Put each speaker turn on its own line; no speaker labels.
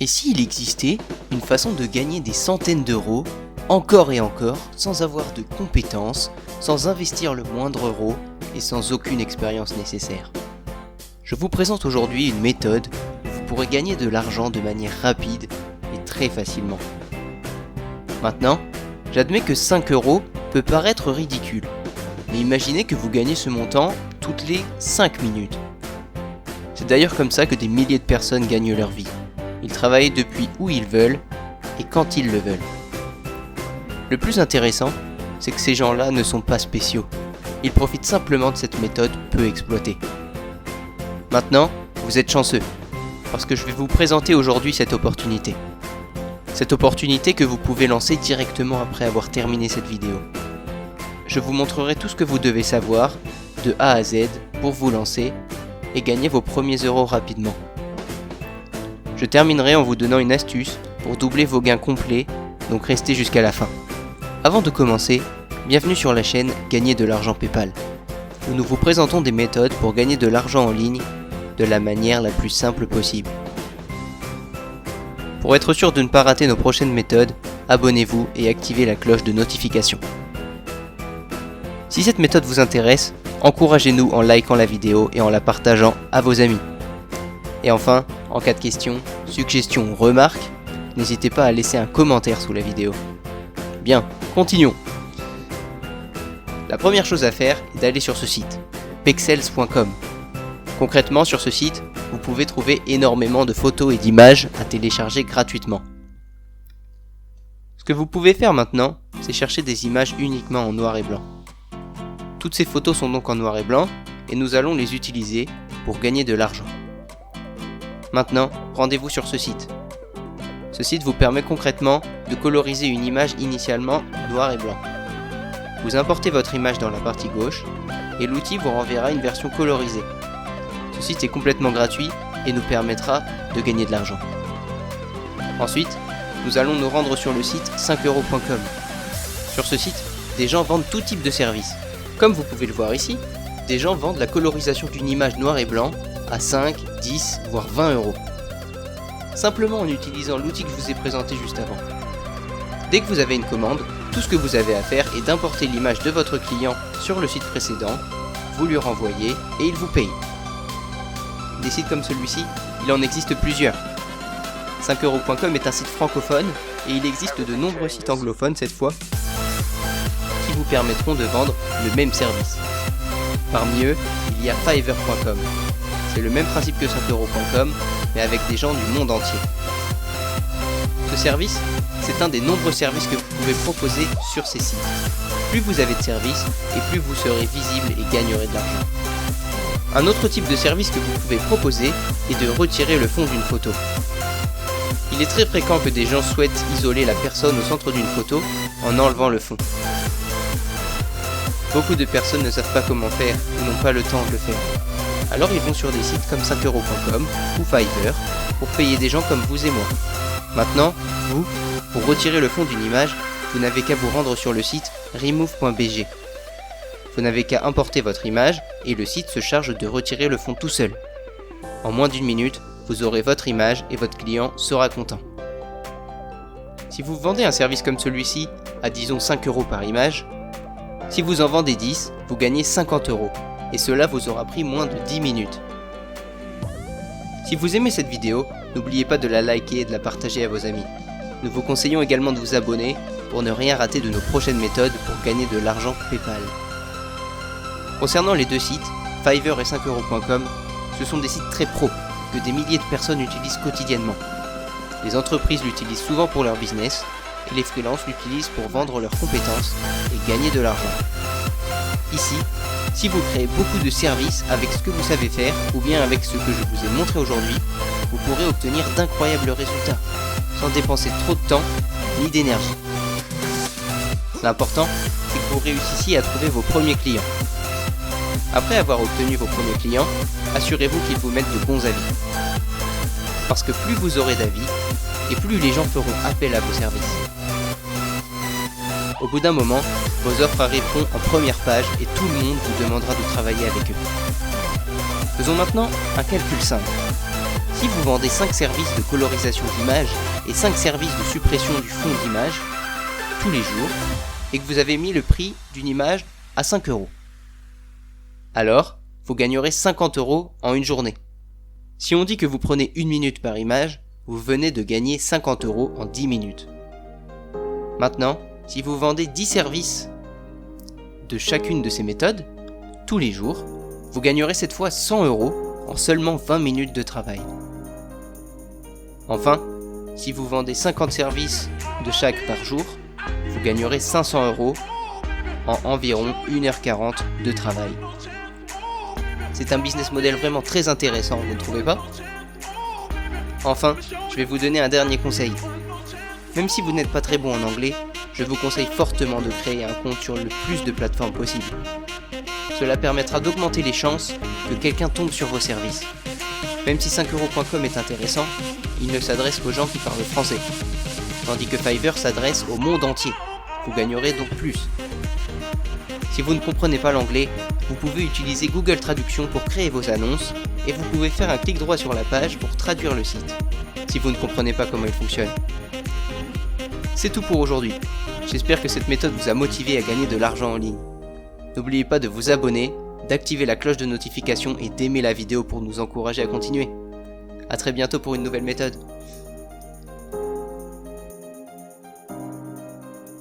Et s'il existait une façon de gagner des centaines d'euros, encore et encore, sans avoir de compétences, sans investir le moindre euro et sans aucune expérience nécessaire? Je vous présente aujourd'hui une méthode où vous pourrez gagner de l'argent de manière rapide et très facilement. Maintenant, j'admets que 5 euros peut paraître ridicule, mais imaginez que vous gagnez ce montant toutes les 5 minutes. C'est d'ailleurs comme ça que des milliers de personnes gagnent leur vie. Ils travaillent depuis où ils veulent et quand ils le veulent. Le plus intéressant, c'est que ces gens-là ne sont pas spéciaux. Ils profitent simplement de cette méthode peu exploitée. Maintenant, vous êtes chanceux, parce que je vais vous présenter aujourd'hui cette opportunité. Cette opportunité que vous pouvez lancer directement après avoir terminé cette vidéo. Je vous montrerai tout ce que vous devez savoir, de A à Z, pour vous lancer et gagner vos premiers euros rapidement. Je terminerai en vous donnant une astuce pour doubler vos gains complets, donc restez jusqu'à la fin. Avant de commencer, bienvenue sur la chaîne Gagner de l'argent PayPal, où nous vous présentons des méthodes pour gagner de l'argent en ligne de la manière la plus simple possible. Pour être sûr de ne pas rater nos prochaines méthodes, abonnez-vous et activez la cloche de notification. Si cette méthode vous intéresse, encouragez-nous en likant la vidéo et en la partageant à vos amis. Et enfin, en cas de questions, suggestions ou remarques, n'hésitez pas à laisser un commentaire sous la vidéo. Bien, continuons. La première chose à faire est d'aller sur ce site, pexels.com. Concrètement, sur ce site, vous pouvez trouver énormément de photos et d'images à télécharger gratuitement. Ce que vous pouvez faire maintenant, c'est chercher des images uniquement en noir et blanc. Toutes ces photos sont donc en noir et blanc, et nous allons les utiliser pour gagner de l'argent. Maintenant, rendez-vous sur ce site. Ce site vous permet concrètement de coloriser une image initialement noir et blanc. Vous importez votre image dans la partie gauche, et l'outil vous renverra une version colorisée. Ce site est complètement gratuit et nous permettra de gagner de l'argent. Ensuite, nous allons nous rendre sur le site 5euros.com. Sur ce site, des gens vendent tout type de services. Comme vous pouvez le voir ici, des gens vendent la colorisation d'une image noir et blanc à 5, 10, voire 20 euros. Simplement en utilisant l'outil que je vous ai présenté juste avant. Dès que vous avez une commande, tout ce que vous avez à faire est d'importer l'image de votre client sur le site précédent, vous lui renvoyez et il vous paye. Des sites comme celui-ci, il en existe plusieurs. 5euros.com est un site francophone et il existe de nombreux sites anglophones cette fois qui vous permettront de vendre le même service. Parmi eux, il y a Fiverr.com. C'est le même principe que 5euros.com, mais avec des gens du monde entier. Ce service, c'est un des nombreux services que vous pouvez proposer sur ces sites. Plus vous avez de services, et plus vous serez visible et gagnerez de l'argent. Un autre type de service que vous pouvez proposer est de retirer le fond d'une photo. Il est très fréquent que des gens souhaitent isoler la personne au centre d'une photo en enlevant le fond. Beaucoup de personnes ne savent pas comment faire ou n'ont pas le temps de le faire. Alors ils vont sur des sites comme 5euros.com ou Fiverr pour payer des gens comme vous et moi. Maintenant, vous, pour retirer le fond d'une image, vous n'avez qu'à vous rendre sur le site remove.bg. Vous n'avez qu'à importer votre image et le site se charge de retirer le fond tout seul. En moins d'1 minute, vous aurez votre image et votre client sera content. Si vous vendez un service comme celui-ci à disons 5 euros par image, si vous en vendez 10, vous gagnez 50 euros. Et cela vous aura pris moins de 10 minutes. Si vous aimez cette vidéo, n'oubliez pas de la liker et de la partager à vos amis. Nous vous conseillons également de vous abonner pour ne rien rater de nos prochaines méthodes pour gagner de l'argent PayPal. Concernant les deux sites, Fiverr et 5euros.com, ce sont des sites très pro que des milliers de personnes utilisent quotidiennement. Les entreprises l'utilisent souvent pour leur business et les freelances l'utilisent pour vendre leurs compétences et gagner de l'argent. Ici, si vous créez beaucoup de services avec ce que vous savez faire ou bien avec ce que je vous ai montré aujourd'hui, vous pourrez obtenir d'incroyables résultats, sans dépenser trop de temps ni d'énergie. L'important, c'est que vous réussissiez à trouver vos premiers clients. Après avoir obtenu vos premiers clients, assurez-vous qu'ils vous mettent de bons avis. Parce que plus vous aurez d'avis, et plus les gens feront appel à vos services. Au bout d'un moment, vos offres arriveront en première page et tout le monde vous demandera de travailler avec eux. Faisons maintenant un calcul simple. Si vous vendez 5 services de colorisation d'image et 5 services de suppression du fond d'image tous les jours, et que vous avez mis le prix d'une image à 5 €, alors vous gagnerez 50 € en une journée. Si on dit que vous prenez 1 minute par image, vous venez de gagner 50 € en 10 minutes. Maintenant, si vous vendez 10 services de chacune de ces méthodes, tous les jours, vous gagnerez cette fois 100 € en seulement 20 minutes de travail. Enfin, si vous vendez 50 services de chaque par jour, vous gagnerez 500 € en environ 1h40 de travail. C'est un business model vraiment très intéressant, vous ne trouvez pas ? Enfin, je vais vous donner un dernier conseil. Même si vous n'êtes pas très bon en anglais, je vous conseille fortement de créer un compte sur le plus de plateformes possible. Cela permettra d'augmenter les chances que quelqu'un tombe sur vos services. Même si 5euros.com est intéressant, il ne s'adresse qu'aux gens qui parlent français, tandis que Fiverr s'adresse au monde entier. Vous gagnerez donc plus. Si vous ne comprenez pas l'anglais, vous pouvez utiliser Google Traduction pour créer vos annonces et vous pouvez faire un clic droit sur la page pour traduire le site, si vous ne comprenez pas comment il fonctionne. C'est tout pour aujourd'hui. J'espère que cette méthode vous a motivé à gagner de l'argent en ligne. N'oubliez pas de vous abonner, d'activer la cloche de notification et d'aimer la vidéo pour nous encourager à continuer. A très bientôt pour une nouvelle méthode.